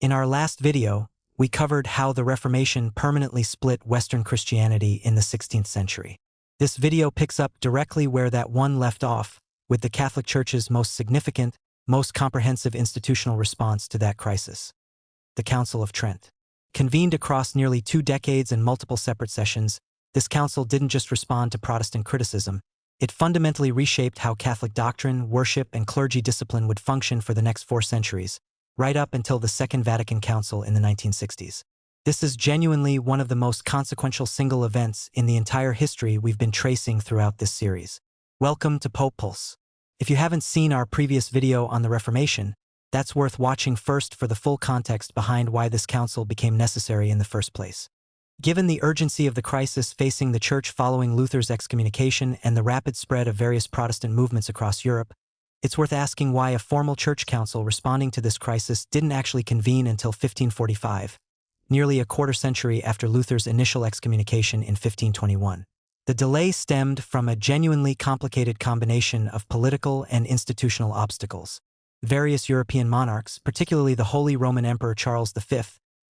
In our last video, we covered how the Reformation permanently split Western Christianity in the 16th century. This video picks up directly where that one left off, with the Catholic Church's most significant, most comprehensive institutional response to that crisis. The Council of Trent. Convened across nearly 2 decades and multiple separate sessions, this council didn't just respond to Protestant criticism, it fundamentally reshaped how Catholic doctrine, worship, and clergy discipline would function for the next 4 centuries, right up until the Second Vatican Council in the 1960s. This is genuinely one of the most consequential single events in the entire history we've been tracing throughout this series. Welcome to Pope Pulse. If you haven't seen our previous video on the Reformation, that's worth watching first for the full context behind why this council became necessary in the first place. Given the urgency of the crisis facing the Church following Luther's excommunication and the rapid spread of various Protestant movements across Europe, it's worth asking why a formal church council responding to this crisis didn't actually convene until 1545, nearly a quarter century after Luther's initial excommunication in 1521. The delay stemmed from a genuinely complicated combination of political and institutional obstacles. Various European monarchs, particularly the Holy Roman Emperor Charles V,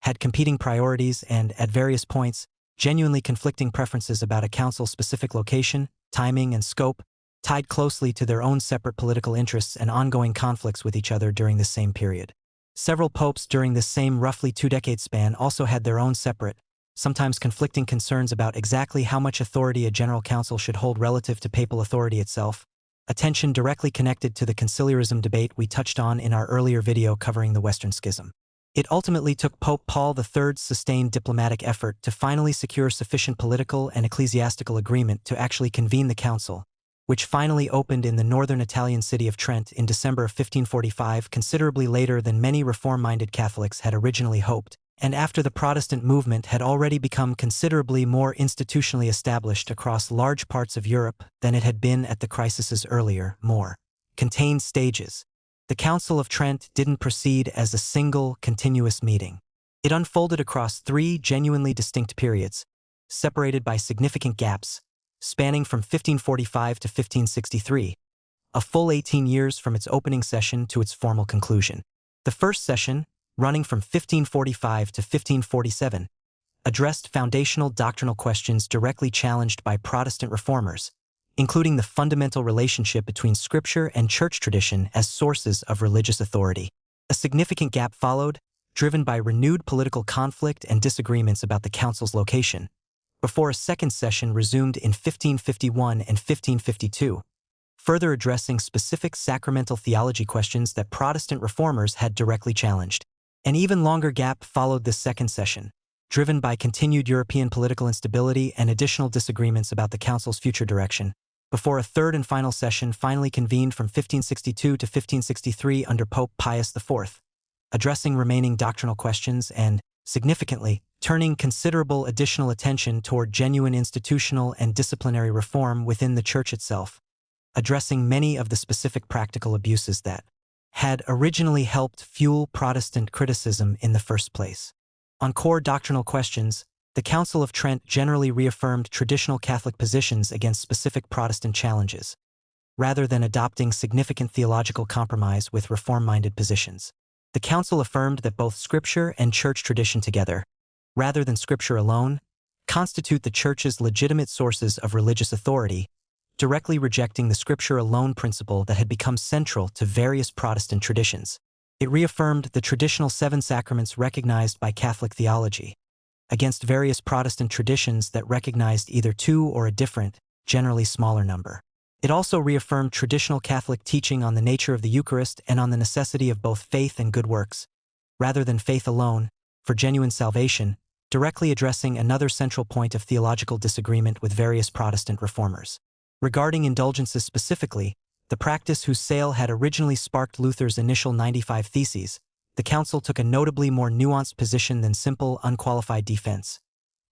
had competing priorities and, at various points, genuinely conflicting preferences about a council's specific location, timing, and scope, tied closely to their own separate political interests and ongoing conflicts with each other during this same period. Several popes during this same roughly 2-decade span also had their own separate, sometimes conflicting concerns about exactly how much authority a general council should hold relative to papal authority itself, a tension directly connected to the conciliarism debate we touched on in our earlier video covering the Western Schism. It ultimately took Pope Paul III's sustained diplomatic effort to finally secure sufficient political and ecclesiastical agreement to actually convene the council, which finally opened in the northern Italian city of Trent in December of 1545, considerably later than many reform-minded Catholics had originally hoped, and after the Protestant movement had already become considerably more institutionally established across large parts of Europe than it had been at the crisis's earlier, more contained stages. The Council of Trent didn't proceed as a single, continuous meeting. It unfolded across 3 genuinely distinct periods, separated by significant gaps, spanning from 1545 to 1563, a full 18 years from its opening session to its formal conclusion. The first session, running from 1545 to 1547, addressed foundational doctrinal questions directly challenged by Protestant reformers, including the fundamental relationship between Scripture and church tradition as sources of religious authority. A significant gap followed, driven by renewed political conflict and disagreements about the council's location, before a second session resumed in 1551 and 1552, further addressing specific sacramental theology questions that Protestant reformers had directly challenged. An even longer gap followed this second session, driven by continued European political instability and additional disagreements about the council's future direction, before a third and final session finally convened from 1562 to 1563 under Pope Pius IV, addressing remaining doctrinal questions and, significantly, turning considerable additional attention toward genuine institutional and disciplinary reform within the Church itself, addressing many of the specific practical abuses that had originally helped fuel Protestant criticism in the first place. On core doctrinal questions, the Council of Trent generally reaffirmed traditional Catholic positions against specific Protestant challenges, rather than adopting significant theological compromise with reform-minded positions. The Council affirmed that both Scripture and church tradition together, rather than Scripture alone, constitute the Church's legitimate sources of religious authority, directly rejecting the Scripture alone principle that had become central to various Protestant traditions. It reaffirmed the traditional 7 sacraments recognized by Catholic theology, against various Protestant traditions that recognized either 2 or a different, generally smaller number. It also reaffirmed traditional Catholic teaching on the nature of the Eucharist and on the necessity of both faith and good works, rather than faith alone, for genuine salvation, directly addressing another central point of theological disagreement with various Protestant reformers. Regarding indulgences specifically, the practice whose sale had originally sparked Luther's initial 95 Theses, the Council took a notably more nuanced position than simple, unqualified defense.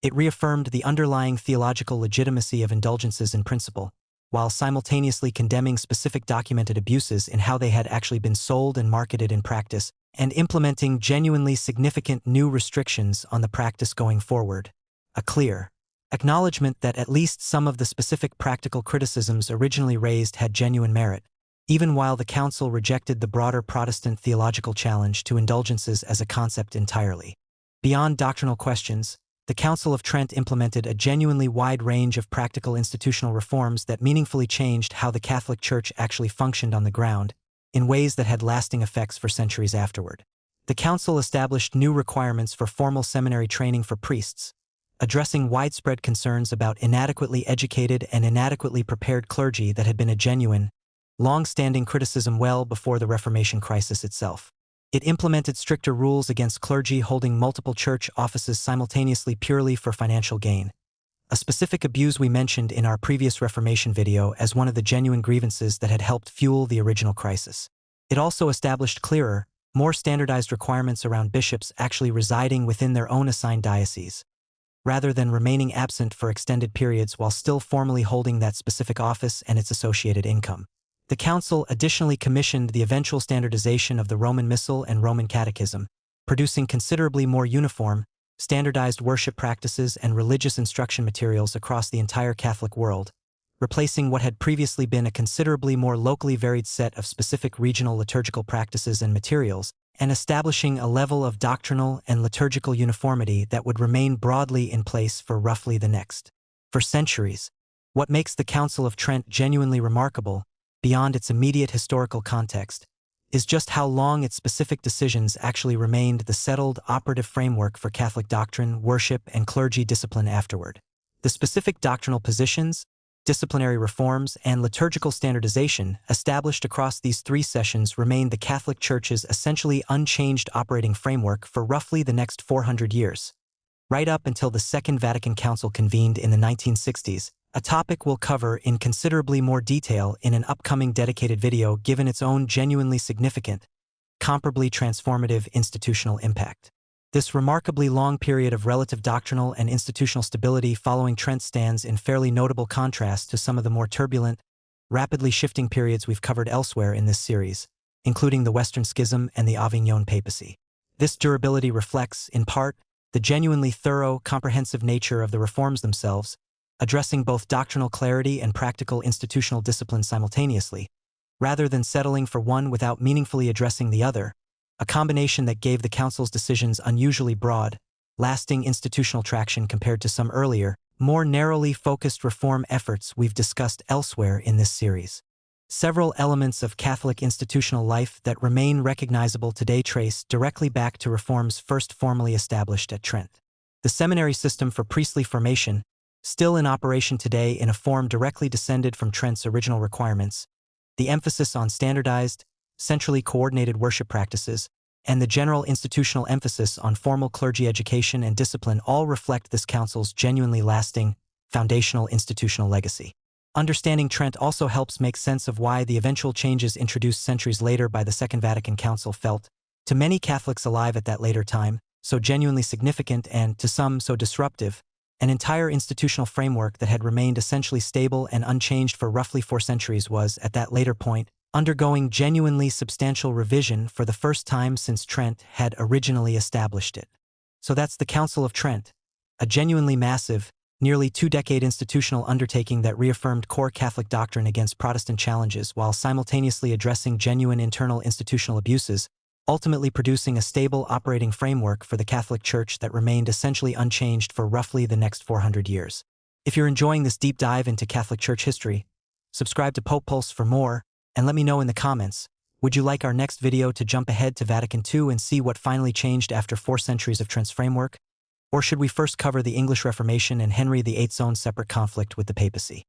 It reaffirmed the underlying theological legitimacy of indulgences in principle, while simultaneously condemning specific documented abuses in how they had actually been sold and marketed in practice, and implementing genuinely significant new restrictions on the practice going forward. A clear acknowledgement that at least some of the specific practical criticisms originally raised had genuine merit, even while the Council rejected the broader Protestant theological challenge to indulgences as a concept entirely. Beyond doctrinal questions, the Council of Trent implemented a genuinely wide range of practical institutional reforms that meaningfully changed how the Catholic Church actually functioned on the ground, in ways that had lasting effects for centuries afterward. The Council established new requirements for formal seminary training for priests, addressing widespread concerns about inadequately educated and inadequately prepared clergy that had been a genuine, long-standing criticism well before the Reformation crisis itself. It implemented stricter rules against clergy holding multiple church offices simultaneously purely for financial gain, a specific abuse we mentioned in our previous Reformation video as one of the genuine grievances that had helped fuel the original crisis. It also established clearer, more standardized requirements around bishops actually residing within their own assigned diocese, rather than remaining absent for extended periods while still formally holding that specific office and its associated income. The Council additionally commissioned the eventual standardization of the Roman Missal and Roman Catechism, producing considerably more uniform, standardized worship practices and religious instruction materials across the entire Catholic world, replacing what had previously been a considerably more locally varied set of specific regional liturgical practices and materials, and establishing a level of doctrinal and liturgical uniformity that would remain broadly in place for roughly the next. For centuries, what makes the Council of Trent genuinely remarkable, beyond its immediate historical context, is just how long its specific decisions actually remained the settled operative framework for Catholic doctrine, worship, and clergy discipline afterward. The specific doctrinal positions, disciplinary reforms, and liturgical standardization established across these three sessions remained the Catholic Church's essentially unchanged operating framework for roughly the next 400 years, right up until the Second Vatican Council convened in the 1960s, a topic we'll cover in considerably more detail in an upcoming dedicated video given its own genuinely significant, comparably transformative institutional impact. This remarkably long period of relative doctrinal and institutional stability following Trent stands in fairly notable contrast to some of the more turbulent, rapidly shifting periods we've covered elsewhere in this series, including the Western Schism and the Avignon Papacy. This durability reflects, in part, the genuinely thorough, comprehensive nature of the reforms themselves, addressing both doctrinal clarity and practical institutional discipline simultaneously, rather than settling for one without meaningfully addressing the other, a combination that gave the Council's decisions unusually broad, lasting institutional traction compared to some earlier, more narrowly focused reform efforts we've discussed elsewhere in this series. Several elements of Catholic institutional life that remain recognizable today trace directly back to reforms first formally established at Trent. The seminary system for priestly formation, still in operation today in a form directly descended from Trent's original requirements, the emphasis on standardized, centrally coordinated worship practices, and the general institutional emphasis on formal clergy education and discipline all reflect this Council's genuinely lasting, foundational institutional legacy. Understanding Trent also helps make sense of why the eventual changes introduced centuries later by the Second Vatican Council felt, to many Catholics alive at that later time, so genuinely significant and, to some, so disruptive. An entire institutional framework that had remained essentially stable and unchanged for roughly 4 centuries was, at that later point, undergoing genuinely substantial revision for the first time since Trent had originally established it. So that's the Council of Trent, a genuinely massive, nearly 2-decade institutional undertaking that reaffirmed core Catholic doctrine against Protestant challenges while simultaneously addressing genuine internal institutional abuses, ultimately producing a stable operating framework for the Catholic Church that remained essentially unchanged for roughly the next 400 years. If you're enjoying this deep dive into Catholic Church history, subscribe to Pope Pulse for more, and let me know in the comments, would you like our next video to jump ahead to Vatican II and see what finally changed after 4 centuries of Trent's framework? Or should we first cover the English Reformation and Henry VIII's own separate conflict with the papacy?